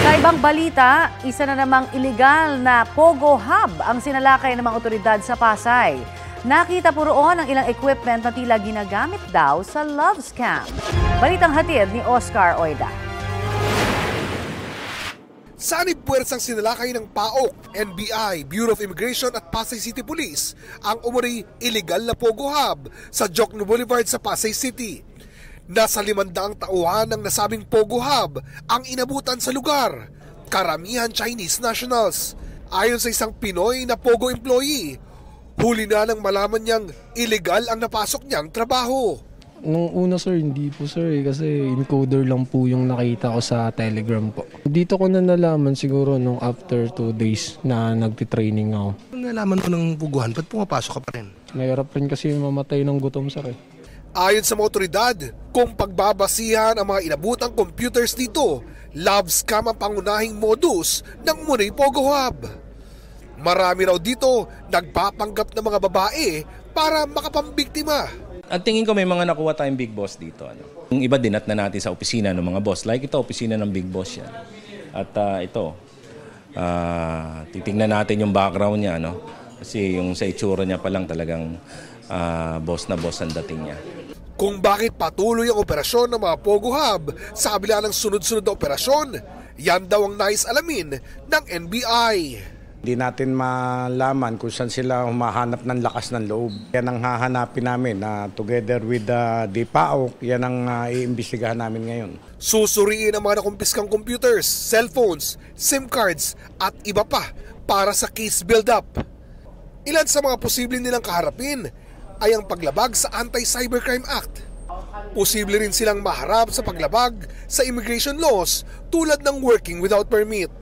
Sa ibang balita, isa na namang iligal na Pogo Hub ang sinalakay ng mga otoridad sa Pasay. Nakita po roon ang ilang equipment na tila ginagamit daw sa love scam. Balitang hatid ni Oscar Oida. Sanib puwersang sinalakay ng PAOK, NBI, Bureau of Immigration at Pasay City Police ang umano'y iligal na Pogo Hub sa Jokno Boulevard sa Pasay City. Nasa 500 tauhan ng nasabing Pogo Hub ang inabutan sa lugar, karamihan Chinese nationals. Ayon sa isang Pinoy na Pogo employee, huli na nang malaman niyang illegal ang napasok niyang trabaho. Nung una sir, hindi po sir kasi encoder lang po yung nakita ko sa Telegram po. Dito ko na nalaman siguro nung after 2 days na nagtitraining ako. Nalaman mo ng puguhan, ba't pumapasok ka pa rin? Mahirap rin kasi mamatay ng gutom sir eh. Ayon sa mga otoridad, kung pagbabasihan ang mga inabutang computers dito, love scam ang pangunahing modus ng Munay Pogo Hub. Marami raw dito nagpapanggap ng mga babae para makapambiktima. At tingin ko may mga nakuha tayong big boss dito. Yung iba dinat na natin sa opisina ng mga boss. Like ito, opisina ng big boss yan. At titingnan natin yung background niya. Kasi yung sa itsura niya pa lang talagang boss na boss ang dating niya. Kung bakit patuloy ang operasyon ng mga Pogo Hub sa kabila ng sunod-sunod na operasyon, yan daw ang nais alamin ng NBI. Hindi natin malaman kung saan sila humahanap ng lakas ng loob. Yan ang hahanapin namin together with the PAOK, yan ang iimbestigahan namin ngayon. Susuriin ang mga nakumpiskang computers, cellphones, SIM cards at iba pa para sa case build-up. Ilan sa mga posibleng nilang kaharapin ay ang paglabag sa Anti-Cybercrime Act. Posible rin silang maharap sa paglabag sa immigration laws tulad ng working without permit.